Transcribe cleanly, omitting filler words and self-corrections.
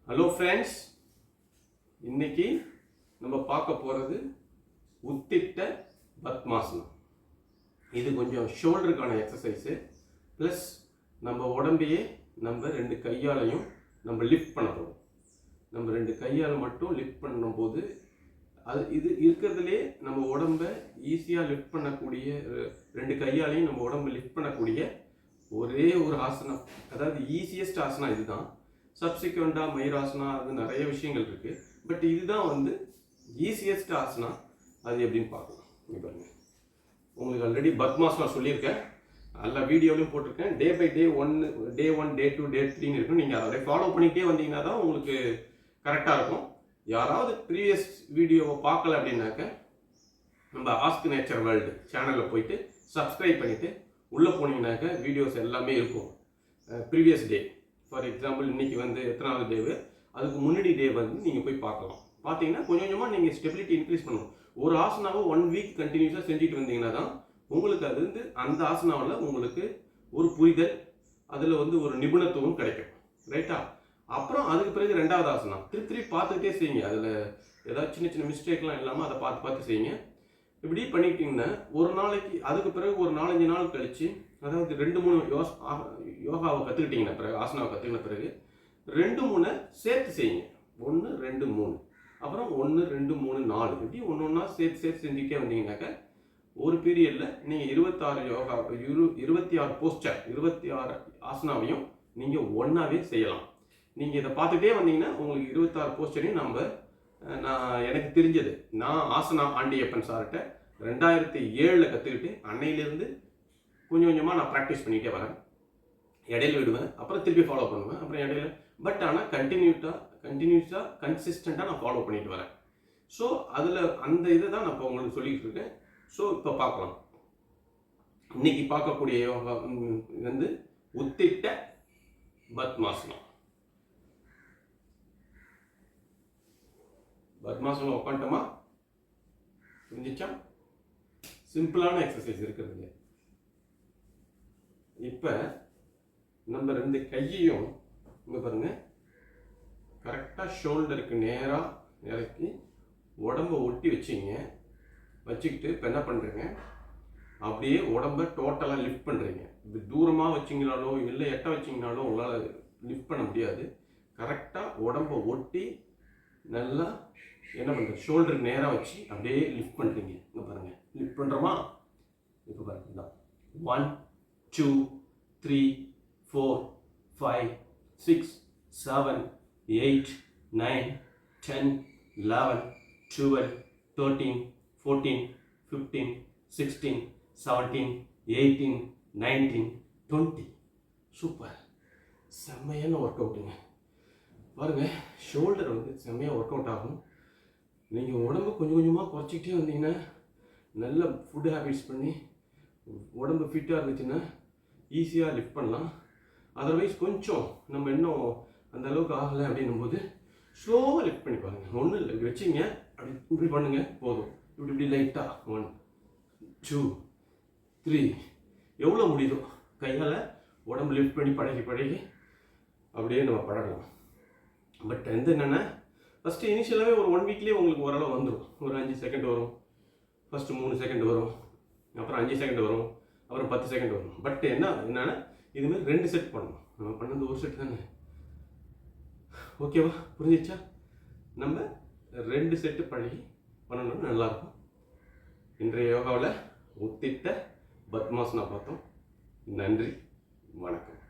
Hello friends, இன்னைக்கு நம்ம பார்க்க போகிறது உத்திட்ட பத்மாசனம். இது கொஞ்சம் ஷோல்டருக்கான எக்ஸசைஸு. ப்ளஸ் நம்ம உடம்பையே நம்ம ரெண்டு கையாலையும் நம்ம லிஃப்ட் பண்ண போகிறோம். நம்ம ரெண்டு கையால் மட்டும் லிஃப்ட் பண்ணும்போது இது இருக்கிறதுலே நம்ம உடம்பை ஈஸியாக லிஃப்ட் பண்ணக்கூடிய, ரெண்டு கையாலையும் நம்ம உடம்பை லிஃப்ட் பண்ணக்கூடிய ஒரே ஒரு ஆசனம், அதாவது ஈஸியஸ்ட் ஆசனம் இதுதான். சப்சிக்வெண்ட்டாக மயூராசனா அது நிறைய விஷயங்கள் இருக்குது. பட் இதுதான் ஈஸியஸ்ட் ஆசனா. அது எப்படின்னு பார்க்கலாம். பாருங்க, உங்களுக்கு ஆல்ரெடி பத்மாசனா சொல்லியிருக்கேன், எல்லா வீடியோலையும் போட்டிருக்கேன். டே பை டே டே 1 டே 2 டே 3 இருக்கும். நீங்கள் அதை ஃபாலோ பண்ணிக்கிட்டே வந்தீங்கன்னா தான் உங்களுக்கு கரெக்டாக இருக்கும். யாராவது ப்ரீவியஸ் வீடியோவை பார்க்கல அப்படின்னாக்க நம்ம ஆஸ்க் நேச்சர் வேர்ல்டு சேனலில் போயிட்டு சப்ஸ்கிரைப் பண்ணிவிட்டு உள்ளே போனீங்கன்னாக்க வீடியோஸ் எல்லாமே இருக்கும். ப்ரீவியஸ் டே, ஃபார் எக்ஸாம்பிள் இன்றைக்கி எத்தனாவது டேவு, அதுக்கு முன்னாடி டே நீங்கள் போய் பார்க்கலாம். பார்த்தீங்கன்னா கொஞ்சம் கொஞ்சமாக நீங்கள் ஸ்டெபிலிட்டி இன்க்ரீஸ் பண்ணணும். ஒரு ஆசனாவை 1 வீக் கண்டினியூஸாக செஞ்சுட்டு வந்தீங்கன்னா தான் உங்களுக்கு அது அந்த ஆசனாவில் உங்களுக்கு ஒரு புரிதல், அதில் ஒரு நிபுணத்துவம் கிடைக்கும். ரைட்டா? அப்புறம் அதுக்கு பிறகு ரெண்டாவது ஆசனம் திருப்பி பார்த்துக்கிட்டே செய்யுங்க. அதில் ஏதாவது சின்ன சின்ன மிஸ்டேக்லாம் இல்லாமல் அதை பார்த்து செய்யுங்க. இப்படி பண்ணிக்கிட்டிங்கன்னா ஒரு நாளைக்கு, அதுக்கு பிறகு ஒரு 4-5 நாள் கழித்து, அதாவது 2-3 யோகாவை கற்றுக்கிட்டிங்கன்னா பிறகு, ஆசனாவை கற்றுக்கின பிறகு 2-3 சேர்த்து செய்யுங்க. 1 2 3, அப்புறம் 1 2 3 4, இப்படி ஒன்று ஒன்றா சேர்த்து செஞ்சுக்கிட்டே வந்தீங்கன்னாக்க ஒரு பீரியடில் நீங்கள் 26 யோகா 26 போஸ்டர் 26 ஆசனாவையும் நீங்கள் ஒன்றாவே செய்யலாம். நீங்கள் இதை பார்த்துட்டே வந்தீங்கன்னா உங்களுக்கு 26 போஸ்டரையும் நான் எனக்கு தெரிஞ்சது, நான் ஆசனா ஆண்டியப்பன் சார்கிட்ட 2007 கற்றுக்கிட்டு அன்னையிலேருந்து கொஞ்சம் கொஞ்சமாக நான் ப்ராக்டிஸ் பண்ணிகிட்டே வரேன். இடையில விடுவேன், அப்புறம் திருப்பி ஃபாலோ பண்ணுவேன், அப்புறம் இடையில. பட் ஆனால் கண்டினியூஸாக கன்சிஸ்டண்ட்டாக நான் ஃபாலோ பண்ணிட்டு வரேன். ஸோ அதில் அந்த இதை தான் நான் இப்போ உங்களுக்கு சொல்லிகிட்டு இருக்கேன். ஸோ இப்போ பார்க்கலாம். இன்னைக்கு பார்க்கக்கூடிய யோகா உத்திட்ட பத்மாசனம். பத்மாசனம் உட்காந்துட்டோமா? புரிஞ்சிச்சா? சிம்பிளான எக்ஸசைஸ் இருக்கிறது. இப்போ நம்ம ரெண்டு கையையும் இங்கே பாருங்க, கரெக்டாக ஷோல்டருக்கு நேராக இறக்கி உடம்பை ஒட்டி வச்சுக்கிட்டு இப்போ என்ன பண்ணுறீங்க, அப்படியே உடம்பை டோட்டலாக லிஃப்ட் பண்ணுறீங்க. இப்படி தூரமாக வச்சிங்கனாலோ இல்லை எட்ட வச்சிங்கனாலோ உங்களால் லிஃப்ட் பண்ண முடியாது. கரெக்டாக உடம்பை ஒட்டி நல்லா என்ன பண்ணுறது, ஷோல்டருக்கு நேராக வச்சு அப்படியே லிஃப்ட் பண்ணுறீங்க. இங்கே பாருங்கள், லிஃப்ட் பண்ணுறோமா? இப்போ பாருங்க, 1 2 3 4 5 6 7 8 9 10 11 12 13 14 15 16 17 18 19 20. சூப்பர், செம்மையான ஒர்க் அவுட்டுங்க. பாருங்கள், ஷோல்டர் செம்மையாக ஒர்க் அவுட் ஆகும். நீங்கள் உடம்பு கொஞ்சம் கொஞ்சமாக குறைச்சிக்கிட்டே வந்தீங்கன்னா, நல்ல ஃபுட் ஹேபிட்ஸ் பண்ணி உடம்பு ஃபிட்டாக இருந்துச்சுன்னா ஈஸியாக லிஃப்ட் பண்ணலாம். அதர்வைஸ் கொஞ்சம் நம்ம இன்னும் அந்த அளவுக்கு ஆகலை அப்படின்னும் போது ஸ்லோவாக லிஃப்ட் பண்ணி பாருங்கள். ஒன்றும் இல்லை, இப்படி வச்சிங்க, அப்படி இப்படி பண்ணுங்கள், போதும். இப்படி லைட்டாக 1 2 3, எவ்வளோ முடியுதோ கையால் உடம்பு லிஃப்ட் பண்ணி பழகி அப்படியே நம்ம பழகலாம். பட் என்னென்னா, ஃபஸ்ட்டு இனிஷியலாகவே ஒரு 1 வீக்லேயே உங்களுக்கு ஓரளவு வந்துடும். ஒரு 5 செகண்ட் வரும், ஃபஸ்ட்டு 3 செகண்ட் வரும், அப்புறம் 5 செகண்ட் வரும், அப்புறம் 10 செகண்ட் வரும். பட் என்னன்னா இதுமாதிரி 2 செட் பண்ணணும். நம்ம பண்ணது ஒரு செட் தானே. ஓகேவா? புரிஞ்சிச்சா? நம்ம 2 செட்டு பழகி பண்ணணும்னு நல்லாயிருக்கும். இன்றைய யோகாவில் உத்திட்ட பத்மாசனா பார்த்தோம். நன்றி, வணக்கம்.